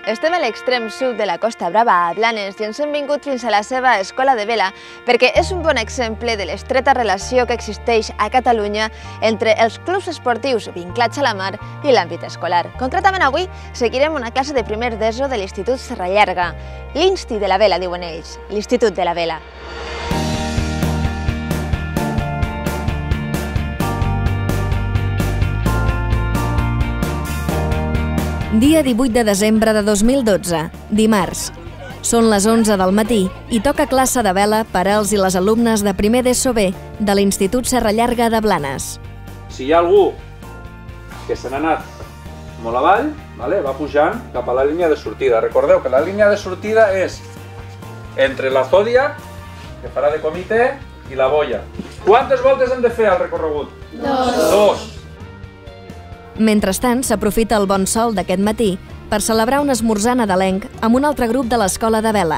Estem a l'extrem sud de la Costa Brava, a Blanes, i ens hem vingut fins a la seva escola de vela perquè és un bon exemple de l'estreta relació que existeix a Catalunya entre els clubs esportius vinculats a la mar i l'àmbit escolar. Concretament avui seguirem una classe de primer d'ESO de l'Institut Serrallarga, l'Insti de la Vela, diuen ells, l'Institut de la Vela. Dia 18 de desembre de 2012, dimarts. Són les 11 del matí i toca classe de vela per als i les alumnes de primer d'ESO B de l'Institut Serrallarga de Blanes. Si hi ha algú que se n'ha anat molt avall, va pujant cap a la línia de sortida. Recordeu que la línia de sortida és entre la Zodiac, que farà de comitè, i la boia. Quantes voltes hem de fer al recorregut? Dos. Mentrestant, s'aprofita el bon sol d'aquest matí per celebrar un esmorzar nadalenc amb un altre grup de l'escola de vela.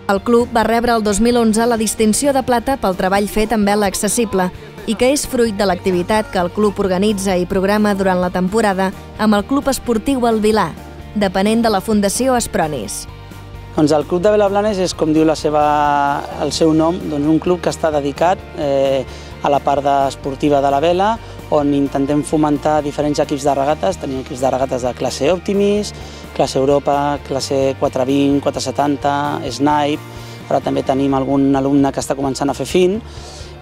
El club va rebre el 2011 la distinció de plata pel treball fet amb vela accessible i que és fruit de l'activitat que el club organitza i programa durant la temporada amb el Club Esportiu El Vilar, depenent de la Fundació Espronis. Doncs el Club de Vela Blanes és, com diu el seu nom, un club que està dedicat a la part esportiva de la vela, on intentem fomentar diferents equips de regates. Tenim equips de regates de classe Optimis, classe Europa, classe 420, 470, Snipe. Ara també tenim algun alumne que està començant a fer fin.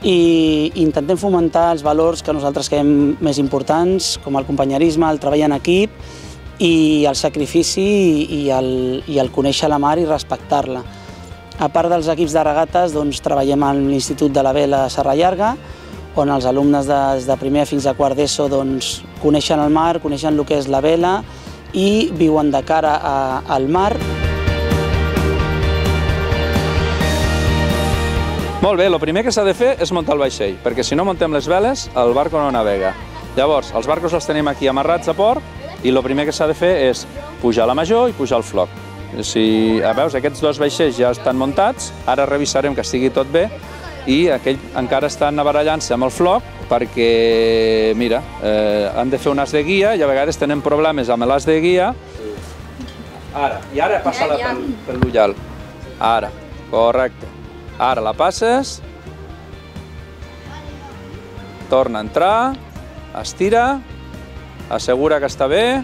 I intentem fomentar els valors que nosaltres creiem més importants, com el companyerisme, el treball en equip i el sacrifici i el conèixer la mar i respectar-la. A part dels equips de regates, treballem a l'Institut de la Vela Serrallarga, on els alumnes des de primer fins a quart d'ESO coneixen el mar, coneixen el que és la vela i viuen de cara al mar. Molt bé, el primer que s'ha de fer és muntar el vaixell, perquè si no muntem les veles, el barco no navega. Llavors, els barcos els tenim aquí amarrats a port i el primer que s'ha de fer és pujar la major i pujar el floc. Si veus, aquests dos vaixells ja estan muntats, ara revisarem que estigui tot bé i aquell encara estan barallant-se amb el floc perquè, mira, han de fer un as de guia i a vegades tenen problemes amb l'as de guia. I ara passa-la pel l'ullal. Ara, correcte. Ara la passes, torna a entrar, estira, assegura que està bé.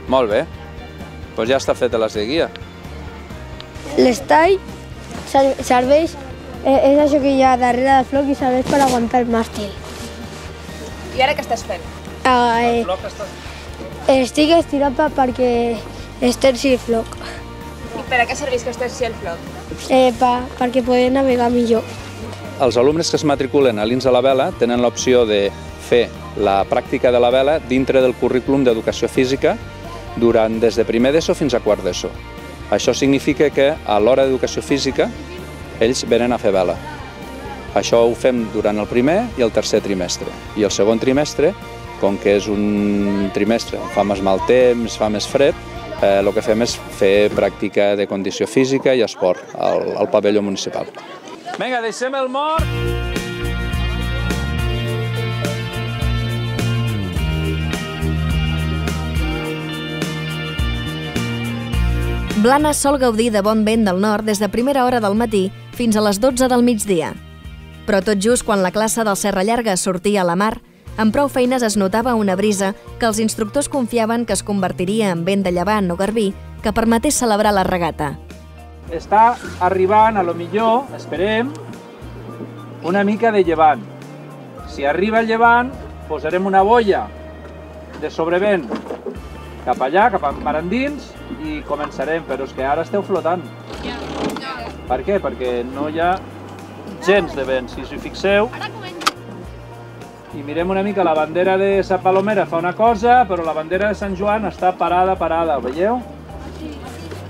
Molt bé, doncs ja està fet l'as de guia. L'estall serveix, és això que hi ha darrere del floc i serveix per aguantar el màstil. I ara què estàs fent? Estic estirant perquè esterci el floc. I per a què serveix que esterci el floc? Perquè poder navegar millor. Els alumnes que es matriculen a l'INS de la Vela tenen l'opció de fer la pràctica de la vela dintre del currículum d'educació física des de primer d'ESO fins a quart d'ESO. Això significa que a l'hora d'educació física ells venen a fer vela. Això ho fem durant el primer i el tercer trimestre. I el segon trimestre, com que és un trimestre on fa més mal temps, fa més fred, el que fem és fer pràctica de condició física i esport al pavelló municipal. Vinga, deixem el mort! Blanes sol gaudir de bon vent del nord des de primera hora del matí fins a les 12 del migdia. Però tot just quan la classe del Serrallarga sortia a la mar, amb prou feines es notava una brisa que els instructors confiaven que es convertiria en vent de llevant o garbí que permetés celebrar la regata. Està arribant, a lo millor, esperem, una mica de llevant. Si arriba el llevant, posarem una boia de sobrevent cap allà, cap a mar endins, i començarem, però és que ara esteu flotant. Per què? Perquè no hi ha gens de vent. Si us hi fixeu, i mirem una mica, la bandera de Sa Palomera fa una cosa, però la bandera de Sant Joan està parada, ho veieu?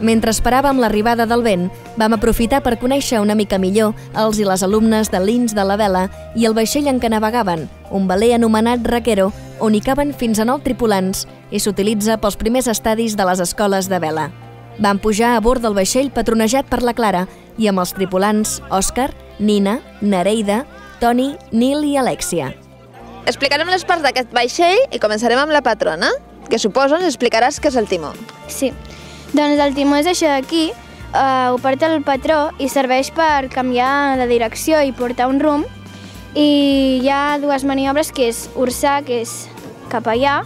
Mentre esperàvem l'arribada del vent, vam aprofitar per conèixer una mica millor els i les alumnes de l'INS de la Vela i el vaixell en què navegaven, un veler anomenat Raquero, on hi caben fins a 9 tripulants i s'utilitza pels primers estadis de les escoles de vela. Vam pujar a bord del vaixell patronejat per la Clara i amb els tripulants Òscar, Nina, Nereida, Toni, Nil i Alèxia. Explicarem les parts d'aquest vaixell i començarem amb la patrona, que suposo ens explicaràs què és el timó. Sí. Doncs el timó és això d'aquí, ho porta el patró i serveix per canviar de direcció i portar un rumb. I hi ha dues maniobres, que és orçar, que és cap allà,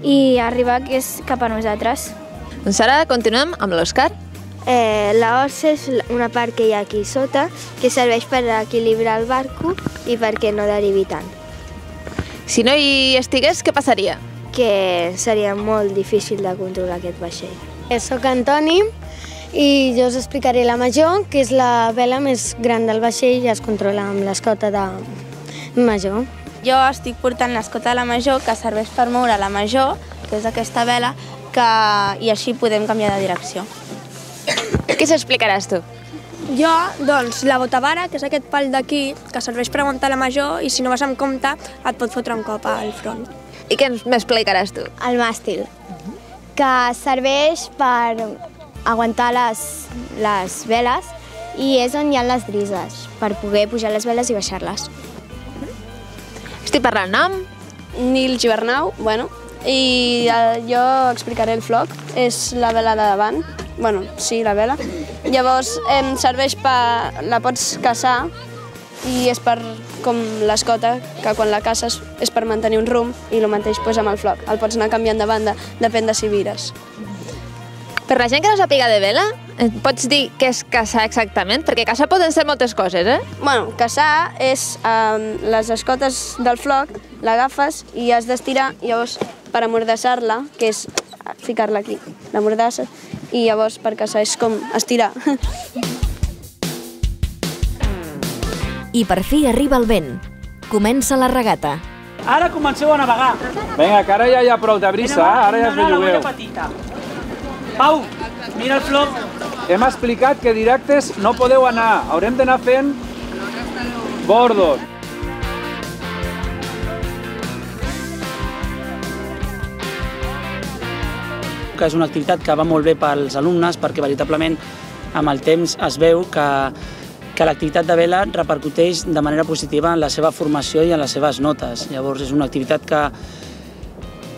i arribar, que és cap a nosaltres. Doncs ara continuem amb l'Òscar. La orça és una part que hi ha aquí sota, que serveix per equilibrar el barco i perquè no derivi tant. Si no hi estigués, què passaria? Que seria molt difícil de controlar aquest vaixell. Soc Antoni i jo us explicaré la major, que és la vela més gran del vaixell i es controla amb l'escota de major. Jo estic portant l'escota de la major, que serveix per moure la major, que és aquesta vela, i així podem canviar de direcció. Què s'explicaràs tu? Jo, doncs, la botavara, que és aquest pal d'aquí, que serveix per aguantar la major i si no vas amb compte et pot fotre un cop al front. I què m'explicaràs tu? El màstil, que serveix per aguantar les veles i és on hi ha les brises, per poder pujar les veles i baixar-les. Estic parlant nom? Nil Gibernau, i jo explicaré el floc, és la vela de davant, sí, la vela. Llavors serveix la pots caçar i és per, com l'escota, que quan la caces és per mantenir un rumb i el mateix amb el floc. El pots anar canviant de banda, depèn de si vires. Per la gent que no sàpiga de vela, pots dir què és caçar exactament? Perquè caçar poden ser moltes coses, Caçar és les escotes del floc, l'agafes i has d'estirar, llavors per amordassar-la, que és ficar-la aquí, la mordassa, i llavors per caçar és com estirar. I per fi arriba el vent. Comença la regata. Ara comenceu a navegar. Vinga, que ara ja hi ha prou de brisa, ara ja es bellugueu. Pau, mira el floc. Hem explicat que directes no podeu anar, haurem d'anar fent bordos. Que és una activitat que va molt bé pels alumnes perquè veritablement amb el temps es veu que l'activitat de vela repercuteix de manera positiva en la seva formació i en les seves notes. Llavors és una activitat que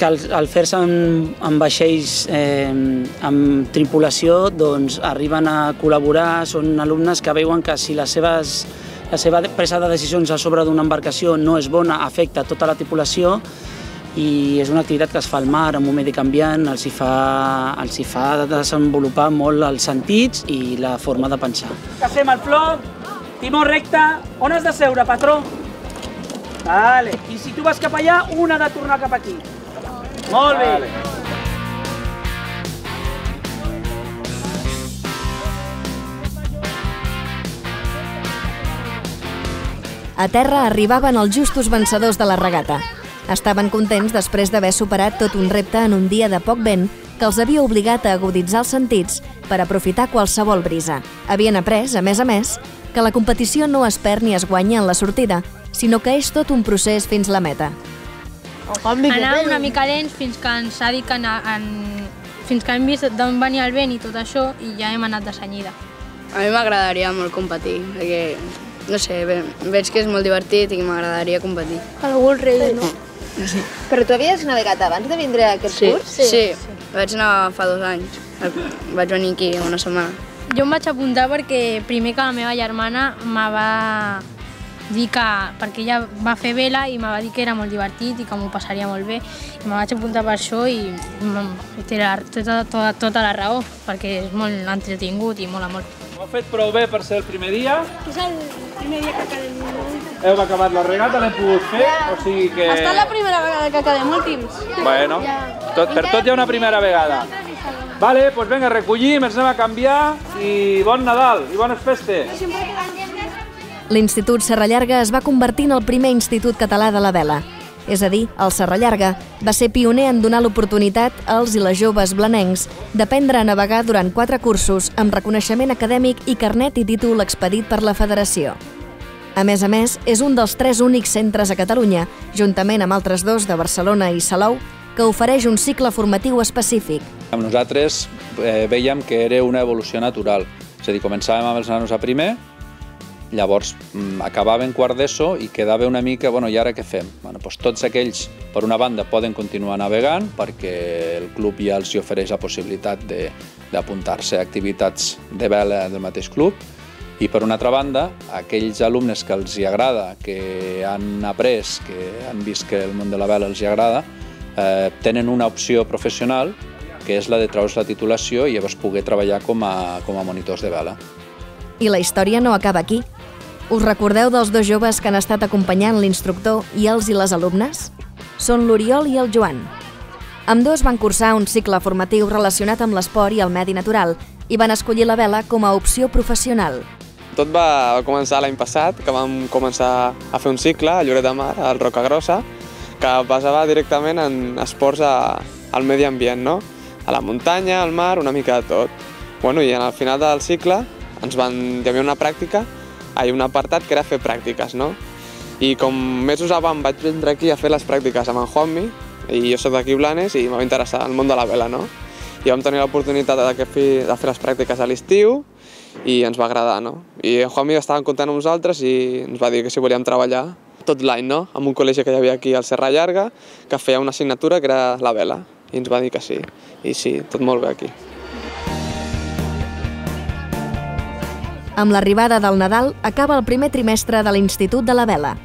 al fer-se en vaixells amb tripulació doncs arriben a col·laborar, són alumnes que veuen que si la seva presa de decisions a sobre d'una embarcació no és bona, afecta tota la tripulació, i és una activitat que es fa al mar, amb un medi canviant, els hi fa desenvolupar molt els sentits i la forma de pensar. Cacem el floc, timó recte, on has de seure, patró? Vale, i si tu vas cap allà, un ha de tornar cap aquí. Molt bé. A terra arribaven els justos vencedors de la regata. Estaven contents després d'haver superat tot un repte en un dia de poc vent que els havia obligat a aguditzar els sentits per aprofitar qualsevol brisa. Havien après, a més, que la competició no es perd ni es guanya en la sortida, sinó que és tot un procés fins la meta. Anàvem una mica lents fins que ens ha dit fins que hem vist d'on venia el vent i tot això i ja hem anat de senyida. A mi m'agradaria molt competir, perquè, no sé, veig que és molt divertit i que m'agradaria competir. Algú el rei, no? Sí. Però tu havies navegat abans de vindre a aquest curs? Sí, vaig anar fa 2 anys. Vaig venir aquí una setmana. Jo em vaig apuntar perquè primer que la meva germana me va dir que, perquè ella va fer vela i me va dir que era molt divertit i que m'ho passaria molt bé. I me vaig apuntar per això i té tota la raó, perquè és molt entretingut i mola molt. Ho heu fet prou bé per ser el primer dia? És el primer dia que quedem. Heu acabat la regata, l'hem pogut fer? O sigui que... Ha estat la primera vegada que quedem últims. Bueno, per tot hi ha una primera vegada. Vale, doncs vinga, recollim, ens anem a canviar i bon Nadal i bones festes. L'Institut Serrallarga es va convertir en el primer institut català de la vela. És a dir, el Serrallarga va ser pioner en donar l'oportunitat als i les joves blanencs d'aprendre a navegar durant 4 cursos amb reconeixement acadèmic i carnet i títol expedit per la Federació. A més, és un dels 3 únics centres a Catalunya, juntament amb altres 2 de Barcelona i Salou, que ofereix un cicle formatiu específic. Nosaltres veiem que era una evolució natural, és a dir, començàvem amb els nanos a primer, llavors acabàvem quart d'ESO i quedava una mica, bueno, i ara què fem? Doncs tots aquells, per una banda, poden continuar navegant perquè el club ja els ofereix la possibilitat d'apuntar-se a activitats de vela del mateix club. I per una altra banda, aquells alumnes que els hi agrada, que han après, que han vist que el món de la vela els hi agrada, tenen una opció professional, que és la de treure's la titulació i llavors poder treballar com a monitors de vela. I la història no acaba aquí. Us recordeu dels dos joves que han estat acompanyant l'instructor i els i les alumnes? Són l'Oriol i el Joan. Ambdós van cursar un cicle formatiu relacionat amb l'esport i el medi natural i van escollir la vela com a opció professional. Tot va començar l'any passat, que vam començar a fer un cicle a Lloret de Mar, al Rocagrossa, que basava directament en esports al medi ambient, no? A la muntanya, al mar, una mica de tot. I al final del cicle hi havia una pràctica, un apartat que era fer pràctiques, no? I com mesos abans vaig vindre aquí a fer les pràctiques amb en Juanmi, i jo soc d'aquí Blanes i m'ha interessat el món de la vela, no? I vam tenir l'oportunitat de fer les pràctiques a l'estiu i ens va agradar, no? I en Juanmi estava en compte amb nosaltres i ens va dir que si volíem treballar tot l'any, no? En un col·legi que hi havia aquí al Serra Llarga, que feia una assignatura que era la vela. I ens va dir que sí. I sí, tot molt bé aquí. Amb l'arribada del Nadal acaba el primer trimestre de l'Institut de la Vela.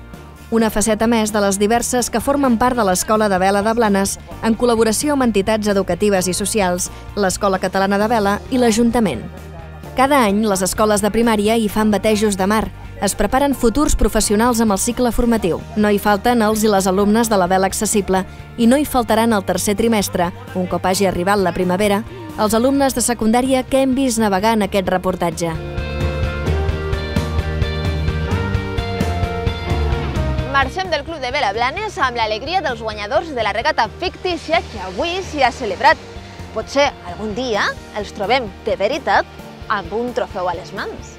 Una faceta més de les diverses que formen part de l'Escola de Vela de Blanes en col·laboració amb entitats educatives i socials, l'Escola Catalana de Vela i l'Ajuntament. Cada any, les escoles de primària hi fan batejos de mar. Es preparen futurs professionals amb el cicle formatiu. No hi falten els i les alumnes de la vela accessible i no hi faltaran al tercer trimestre, un cop hagi arribat la primavera, els alumnes de secundària que hem vist navegar en aquest reportatge. Marxem del Club de Vela Blanes amb l'alegria dels guanyadors de la regata fictícia que avui s'hi ha celebrat. Potser algun dia els trobem de veritat amb un trofeu a les mans.